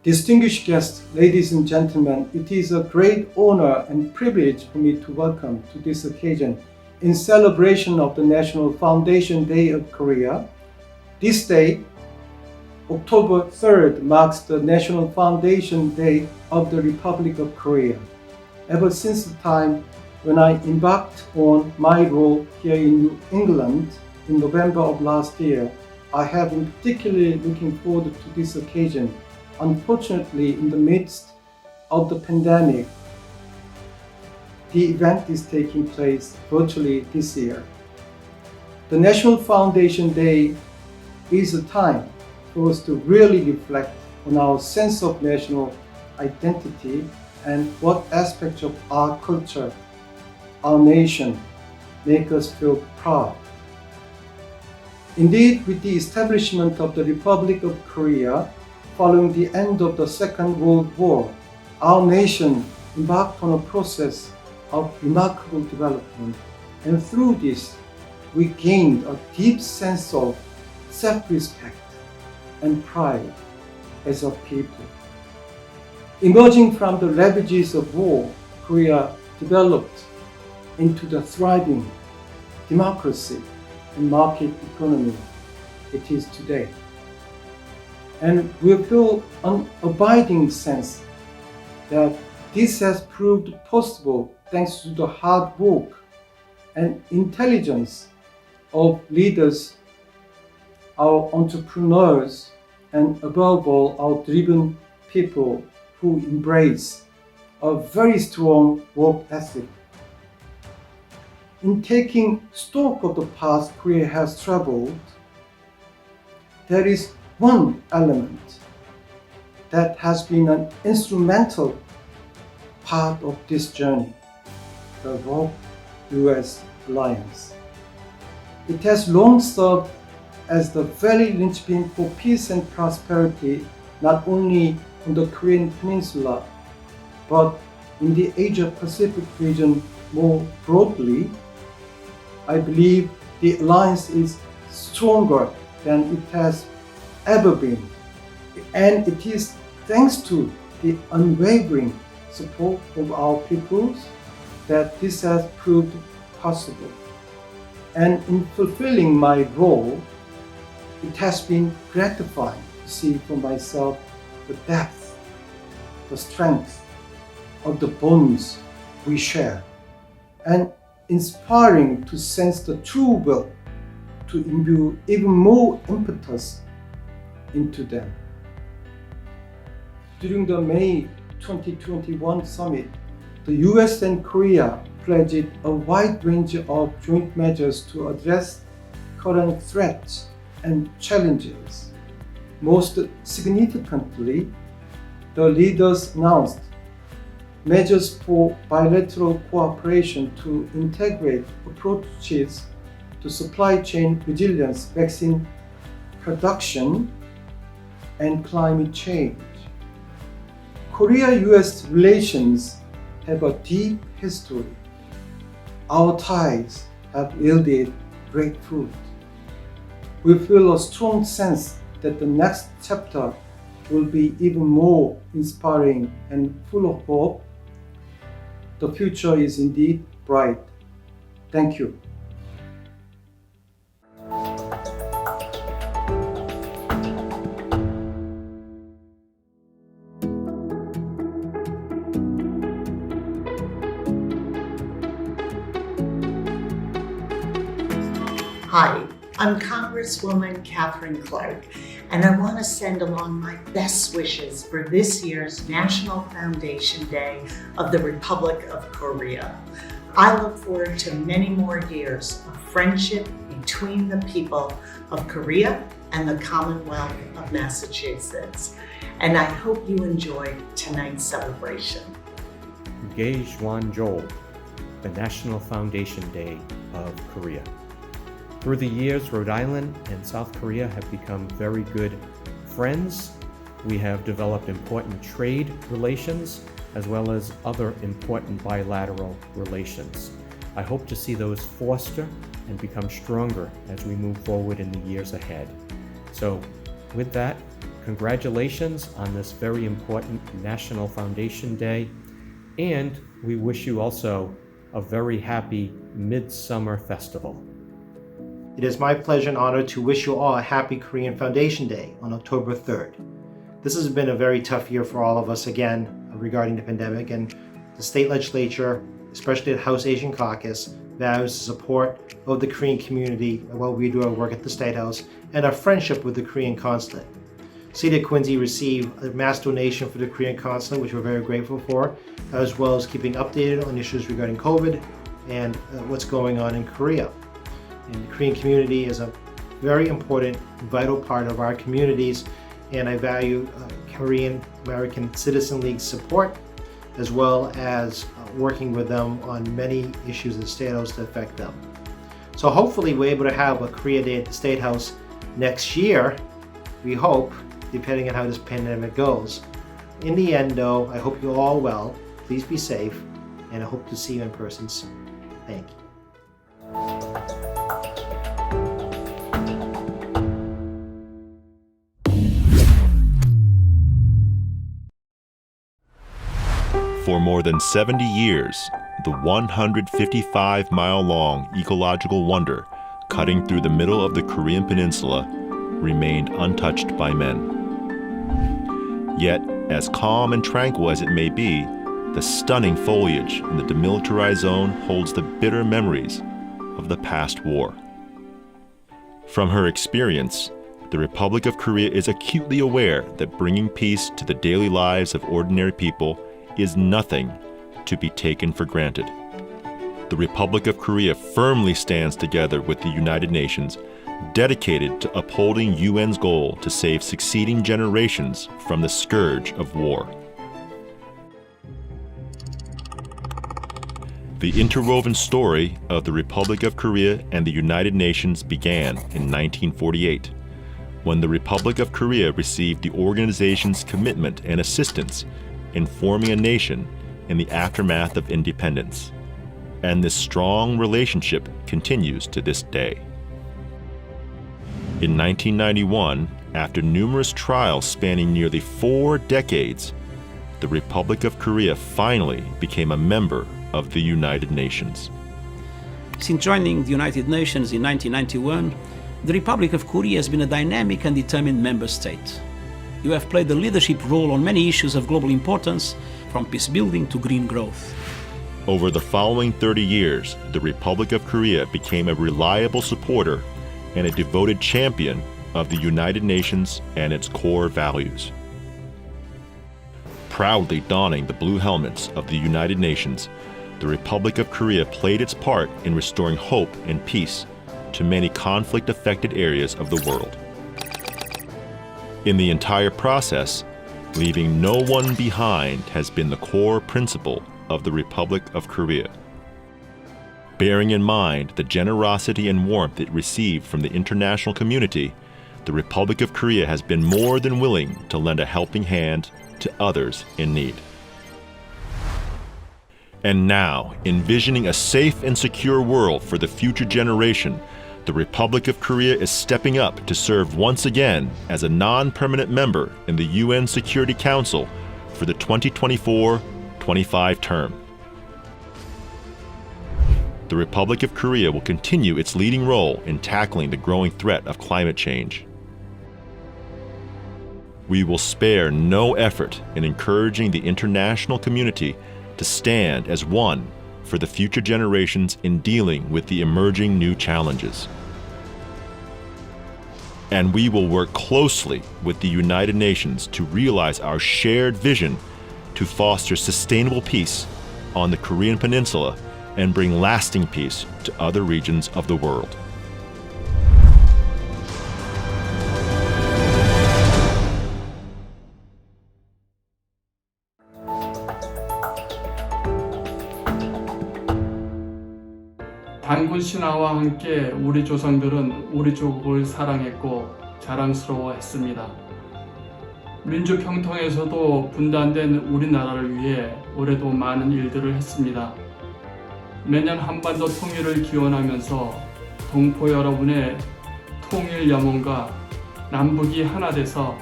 Distinguished guests, ladies and gentlemen, it is a great honor and privilege for me to welcome to this occasion in celebration of the National Foundation Day of Korea. This day, October 3rd, marks the National Foundation Day of the Republic of Korea. Ever since the time when I embarked on my role here in New England in November of last year, I have been particularly looking forward to this occasion. Unfortunately, in the midst of the pandemic, the event is taking place virtually this year. The National Foundation Day is a time for us to really reflect on our sense of national identity and what aspects of our culture, our nation, make us feel proud. Indeed, with the establishment of the Republic of Korea, following the end of the Second World War, our nation embarked on a process of remarkable development, and through this, we gained a deep sense of self-respect and pride as a people. Emerging from the ravages of war, Korea developed into the thriving democracy and market economy it is today. And we feel an abiding sense that this has proved possible thanks to the hard work and intelligence of leaders, our entrepreneurs, and above all, our driven people who embrace a very strong work ethic. In taking stock of the path Korea has traveled, there is one element that has been an instrumental part of this journey, the Rock-US alliance. It has long served as the very linchpin for peace and prosperity, not only on the Korean Peninsula, but in the Asia-Pacific region more broadly. I believe the alliance is stronger than it has ever been, and it is thanks to the unwavering support of our peoples that this has proved possible. And in fulfilling my role, it has been gratifying to see for myself the depth, the strength of the bonds we share, and inspiring to sense the true will to imbue even more impetus into them. During the May 2021 summit, the US and Korea pledged a wide range of joint measures to address current threats and challenges. Most significantly, the leaders announced measures for bilateral cooperation to integrate approaches to supply chain resilience, vaccine production, and climate change. Korea-US relations have a deep history. Our ties have yielded great fruit. We feel a strong sense that the next chapter will be even more inspiring and full of hope. The future is indeed bright. Thank you. Hi, I'm Congresswoman Catherine Clark, and I want to send along my best wishes for this year's National Foundation Day of the Republic of Korea. I look forward to many more years of friendship between the people of Korea and the Commonwealth of Massachusetts. And I hope you enjoy tonight's celebration. Gejeopmitdo, the National Foundation Day of Korea. Through the years, Rhode Island and South Korea have become very good friends. We have developed important trade relations as well as other important bilateral relations. I hope to see those foster and become stronger as we move forward in the years ahead. So with that, congratulations on this very important National Foundation Day, and we wish you also a very happy Midsummer Festival. It is my pleasure and honor to wish you all a happy Korean Foundation Day on October 3rd. This has been a very tough year for all of us again regarding the pandemic, and the state legislature, especially the House Asian Caucus, values the support of the Korean community while we do our work at the State House and our friendship with the Korean Consulate. City of Quincy received a mass donation for the Korean Consulate, which we're very grateful for, as well as keeping updated on issues regarding COVID and what's going on in Korea. And the Korean community is a very important, vital part of our communities, and I value Korean American Citizen League's support, as well as working with them on many issues at the State House that affect them. So hopefully we're able to have a Korea Day at the State House next year, we hope, depending on how this pandemic goes. In the end though, I hope you're all well, please be safe, and I hope to see you in person soon. Thank you. For more than 70 years, the 155-mile-long ecological wonder cutting through the middle of the Korean peninsula remained untouched by men. Yet, as calm and tranquil as it may be, the stunning foliage in the demilitarized zone holds the bitter memories of the past war. From her experience, the Republic of Korea is acutely aware that bringing peace to the daily lives of ordinary people is nothing to be taken for granted. The Republic of Korea firmly stands together with the United Nations, dedicated to upholding UN's goal to save succeeding generations from the scourge of war. The interwoven story of the Republic of Korea and the United Nations began in 1948, when the Republic of Korea received the organization's commitment and assistance in forming a nation in the aftermath of independence. And this strong relationship continues to this day. In 1991, after numerous trials spanning nearly 4 decades, the Republic of Korea finally became a member of the United Nations. Since joining the United Nations in 1991, the Republic of Korea has been a dynamic and determined member state. You have played a leadership role on many issues of global importance, from peace building to green growth. Over the following 30 years, the Republic of Korea became a reliable supporter and a devoted champion of the United Nations and its core values. Proudly donning the blue helmets of the United Nations, the Republic of Korea played its part in restoring hope and peace to many conflict-affected areas of the world. In the entire process, leaving no one behind has been the core principle of the Republic of Korea. Bearing in mind the generosity and warmth it received from the international community, the Republic of Korea has been more than willing to lend a helping hand to others in need. And now, envisioning a safe and secure world for the future generation, the Republic of Korea is stepping up to serve once again as a non-permanent member in the UN Security Council for the 2024-25 term. The Republic of Korea will continue its leading role in tackling the growing threat of climate change. We will spare no effort in encouraging the international community to stand as one for the future generations in dealing with the emerging new challenges. And we will work closely with the United Nations to realize our shared vision to foster sustainable peace on the Korean Peninsula and bring lasting peace to other regions of the world. 단군 신화와 함께 우리 조상들은 우리 조국을 사랑했고 자랑스러워했습니다. 민주평통에서도 분단된 우리나라를 위해 올해도 많은 일들을 했습니다. 매년 한반도 통일을 기원하면서 동포 여러분의 통일 염원과 남북이 하나 돼서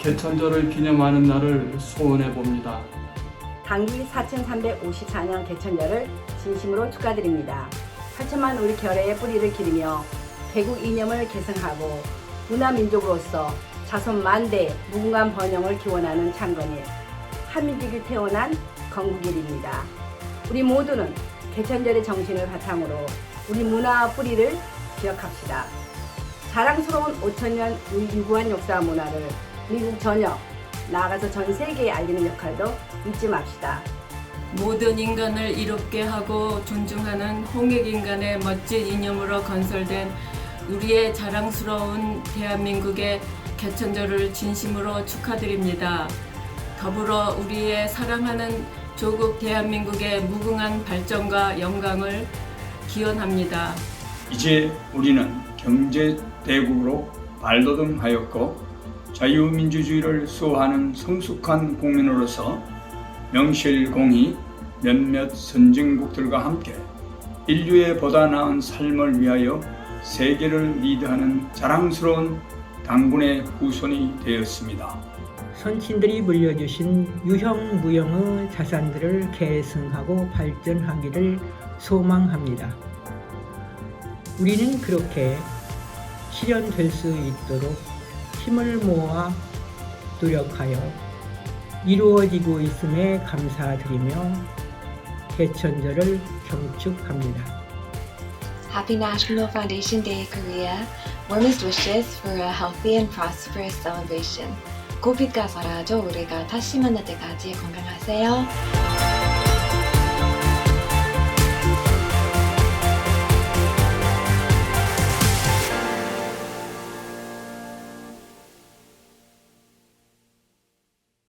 개천절을 기념하는 날을 소원해 봅니다. 당기 4354년 개천절을 진심으로 축하드립니다. 8천만 우리 결의의 뿌리를 기르며 개국 이념을 계승하고 문화민족으로서 자손 만대 무궁한 번영을 기원하는 창건일 한민족이 태어난 건국일입니다. 우리 모두는 개천절의 정신을 바탕으로 우리 문화와 뿌리를 기억합시다. 자랑스러운 5천년 유구한 역사와 문화를 미국 전역, 나아가서 전 세계에 알리는 역할도 잊지 맙시다. 모든 인간을 이롭게 하고 존중하는 홍익인간의 멋진 이념으로 건설된 우리의 자랑스러운 대한민국의 개천절을 진심으로 축하드립니다. 더불어 우리의 사랑하는 조국 대한민국의 무궁한 발전과 영광을 기원합니다. 이제 우리는 경제 대국으로 발돋움하였고 자유민주주의를 수호하는 성숙한 국민으로서 명실공히 몇몇 선진국들과 함께 인류의 보다 나은 삶을 위하여 세계를 리드하는 자랑스러운 당군의 후손이 되었습니다. 선친들이 물려주신 유형무형의 자산들을 계승하고 발전하기를 소망합니다. 우리는 그렇게 실현될 수 있도록 힘을 모아 노력하여 이루어지고 있음에 감사드리며 개천절을 경축합니다. Happy National Foundation Day, Korea. Warmest wishes for a healthy and prosperous celebration. 코비드가 사라져 우리가 다시 만날 때까지 건강하세요.